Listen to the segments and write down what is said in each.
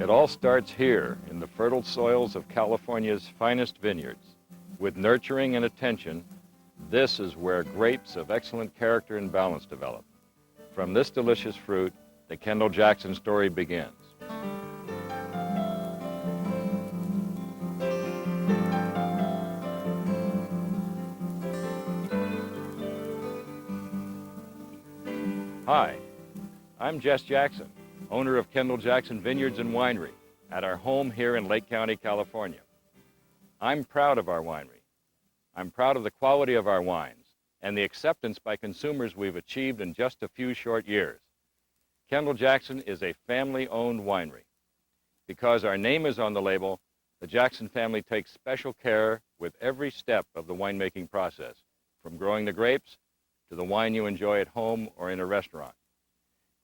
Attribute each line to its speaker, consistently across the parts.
Speaker 1: It all starts here in the fertile soils of California's finest vineyards. With nurturing and attention, this is where grapes of excellent character and balance develop. From this delicious fruit, the Kendall Jackson story begins. Hi, I'm Jess Jackson, owner of Kendall Jackson Vineyards and Winery at our home here in Lake County, California. I'm proud of our winery. I'm proud of the quality of our wines and the acceptance by consumers we've achieved in just a few short years. Kendall Jackson is a family-owned winery. Because our name is on the label, the Jackson family takes special care with every step of the winemaking process, from growing the grapes to the wine you enjoy at home or in a restaurant.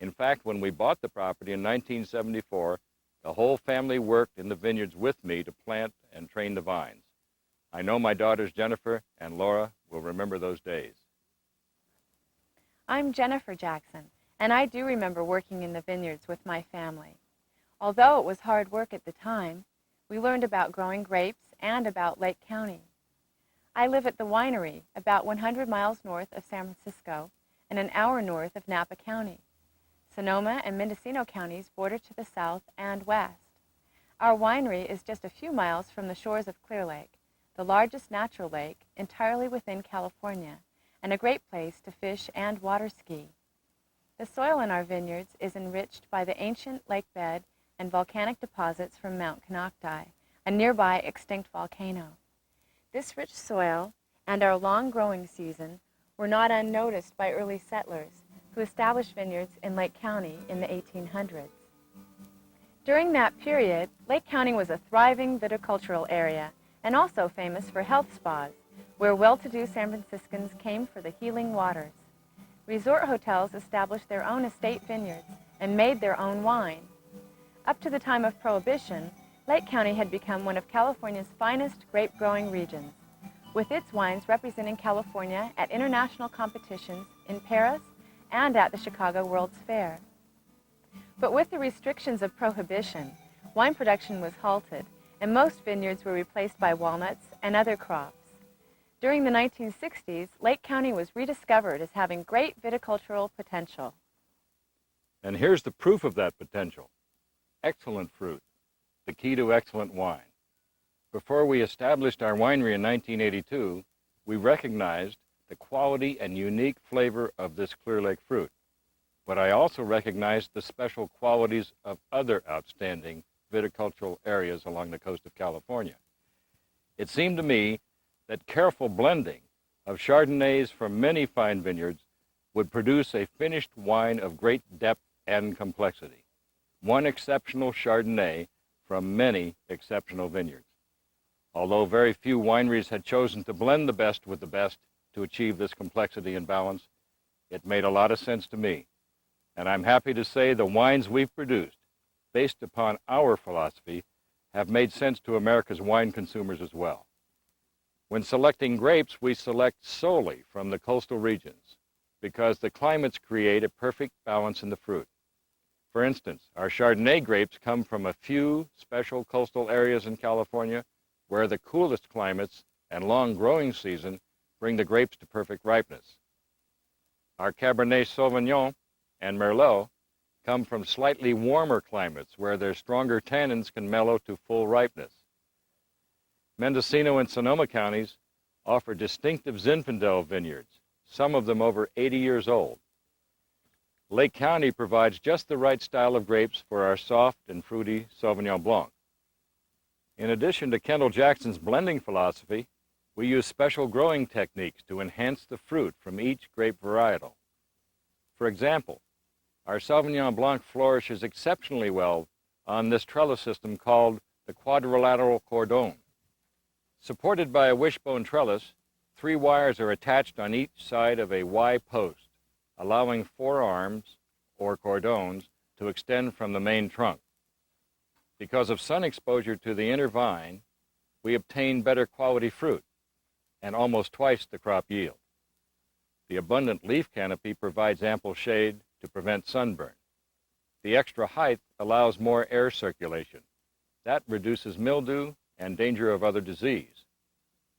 Speaker 1: In fact, when we bought the property in 1974, the whole family worked in the vineyards with me to plant and train the vines. I know my daughters Jennifer and Laura will remember those days.
Speaker 2: I'm Jennifer Jackson, and I do remember working in the vineyards with my family. Although it was hard work at the time, we learned about growing grapes and about Lake County. I live at the winery about 100 miles north of San Francisco and an hour north of Napa County. Sonoma and Mendocino counties border to the south and west. Our winery is just a few miles from the shores of Clear Lake, the largest natural lake entirely within California, and a great place to fish and water ski. The soil in our vineyards is enriched by the ancient lake bed and volcanic deposits from Mount Canocti, a nearby extinct volcano. This rich soil and our long growing season were not unnoticed by early settlers who established vineyards in Lake County in the 1800s. During that period, Lake County was a thriving viticultural area and also famous for health spas, where well-to-do San Franciscans came for the healing waters. Resort hotels established their own estate vineyards and made their own wine. Up to the time of Prohibition, Lake County had become one of California's finest grape-growing regions, with its wines representing California at international competitions in Paris and at the Chicago World's Fair. But with the restrictions of Prohibition, wine production was halted, and most vineyards were replaced by walnuts and other crops. During the 1960s, Lake County was rediscovered as having great viticultural potential.
Speaker 1: And here's the proof of that potential. Excellent fruit, the key to excellent wine. Before we established our winery in 1982, we recognized the quality and unique flavor of this Clear Lake fruit. But I also recognized the special qualities of other outstanding viticultural areas along the coast of California. It seemed to me that careful blending of Chardonnays from many fine vineyards would produce a finished wine of great depth and complexity. One exceptional Chardonnay from many exceptional vineyards. Although very few wineries had chosen to blend the best with the best to achieve this complexity and balance, it made a lot of sense to me. And I'm happy to say the wines we've produced, based upon our philosophy, have made sense to America's wine consumers as well. When selecting grapes, we select solely from the coastal regions because the climates create a perfect balance in the fruit. For instance, our Chardonnay grapes come from a few special coastal areas in California where the coolest climates and long growing season bring the grapes to perfect ripeness. Our Cabernet Sauvignon and Merlot come from slightly warmer climates where their stronger tannins can mellow to full ripeness. Mendocino and Sonoma counties offer distinctive Zinfandel vineyards, some of them over 80 years old. Lake County provides just the right style of grapes for our soft and fruity Sauvignon Blanc. In addition to Kendall Jackson's blending philosophy, we use special growing techniques to enhance the fruit from each grape varietal. For example, our Sauvignon Blanc flourishes exceptionally well on this trellis system called the quadrilateral cordon. Supported by a wishbone trellis, 3 wires are attached on each side of a Y post, allowing 4 arms, or cordons, to extend from the main trunk. Because of sun exposure to the inner vine, we obtain better quality fruit and almost twice the crop yield. The abundant leaf canopy provides ample shade to prevent sunburn. The extra height allows more air circulation. That reduces mildew and danger of other disease.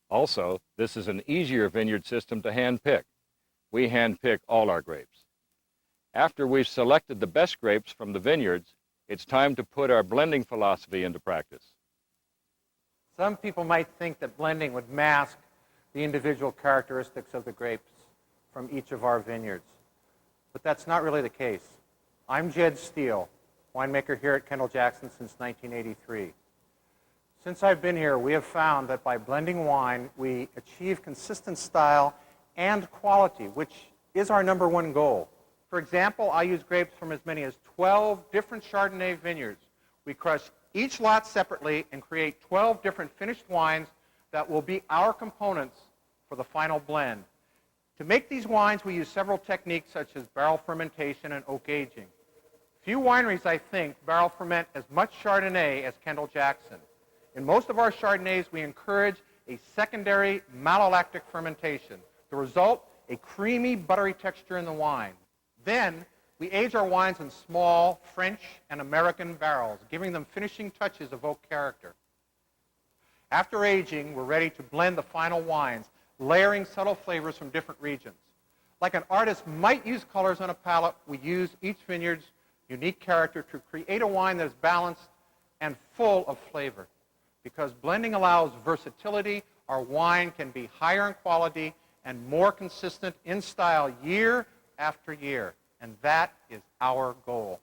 Speaker 1: Also, this is an easier vineyard system to hand pick. We hand pick all our grapes. After we've selected the best grapes from the vineyards, it's time to put our blending philosophy into practice.
Speaker 3: Some people might think that blending would mask the individual characteristics of the grapes from each of our vineyards, but that's not really the case. I'm Jed Steele, winemaker here at Kendall Jackson since 1983. Since I've been here, we have found that by blending wine, we achieve consistent style and quality, which is our #1 goal. For example, I use grapes from as many as 12 different Chardonnay vineyards. We crush each lot separately and create 12 different finished wines that will be our components for the final blend. To make these wines, we use several techniques such as barrel fermentation and oak aging. Few wineries, I think, barrel ferment as much Chardonnay as Kendall Jackson. In most of our Chardonnays, we encourage a secondary malolactic fermentation. The result, a creamy, buttery texture in the wine. Then, we age our wines in small French and American barrels, giving them finishing touches of oak character. After aging, we're ready to blend the final wines, layering subtle flavors from different regions. Like an artist might use colors on a palette, we use each vineyard's unique character to create a wine that is balanced and full of flavor. Because blending allows versatility, our wine can be higher in quality and more consistent in style year after year. And that is our goal.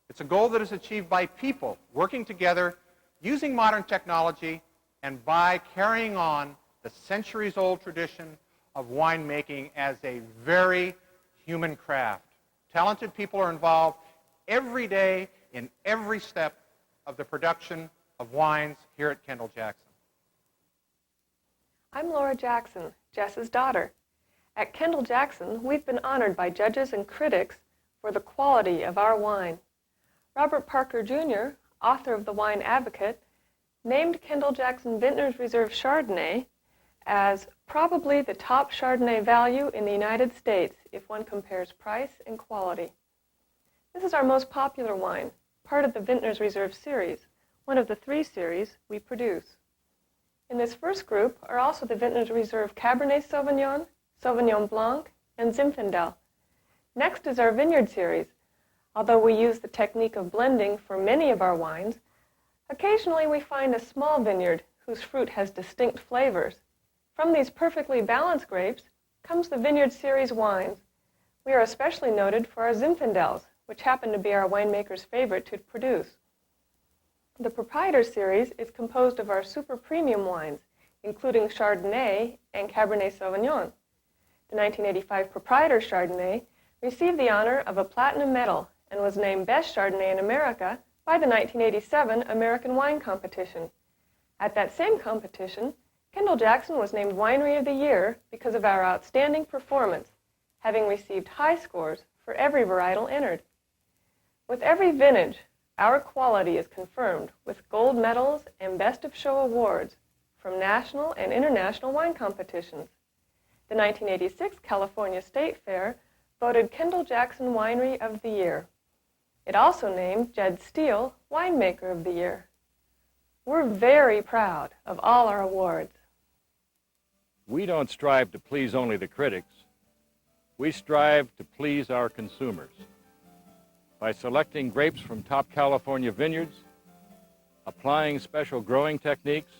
Speaker 3: It's a goal that is achieved by people working together, using modern technology, and by carrying on the centuries-old tradition of winemaking as a very human craft. Talented people are involved every day in every step of the production of wines here at Kendall Jackson.
Speaker 4: I'm Laura Jackson, Jess's daughter. At Kendall Jackson, we've been honored by judges and critics for the quality of our wine. Robert Parker Jr., author of The Wine Advocate, named Kendall Jackson Vintners Reserve Chardonnay as probably the top Chardonnay value in the United States if one compares price and quality. This is our most popular wine, part of the Vintners Reserve series, one of the 3 series we produce. In this first group are also the Vintners Reserve Cabernet Sauvignon, Sauvignon Blanc, and Zinfandel. Next is our Vineyard series. Although we use the technique of blending for many of our wines, occasionally we find a small vineyard whose fruit has distinct flavors. From these perfectly balanced grapes comes the Vineyard series wines. We are especially noted for our Zinfandels, which happen to be our winemaker's favorite to produce. The Proprietor series is composed of our super premium wines, including Chardonnay and Cabernet Sauvignon. The 1985 Proprietor Chardonnay received the honor of a platinum medal and was named Best Chardonnay in America by the 1987 American Wine Competition. At that same competition, Kendall Jackson was named Winery of the Year because of our outstanding performance, having received high scores for every varietal entered. With every vintage, our quality is confirmed with gold medals and Best of Show awards from national and international wine competitions. The 1986 California State Fair voted Kendall Jackson Winery of the Year. It also named Jed Steele Winemaker of the Year. We're very proud of all our awards.
Speaker 1: We don't strive to please only the critics. We strive to please our consumers. By selecting grapes from top California vineyards, applying special growing techniques,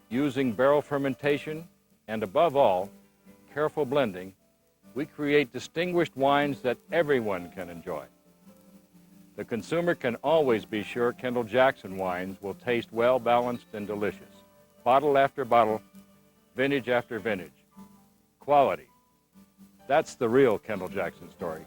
Speaker 1: using barrel fermentation, and above all, careful blending, we create distinguished wines that everyone can enjoy. The consumer can always be sure Kendall Jackson wines will taste well balanced and delicious, bottle after bottle, vintage after vintage. Quality. That's the real Kendall Jackson story.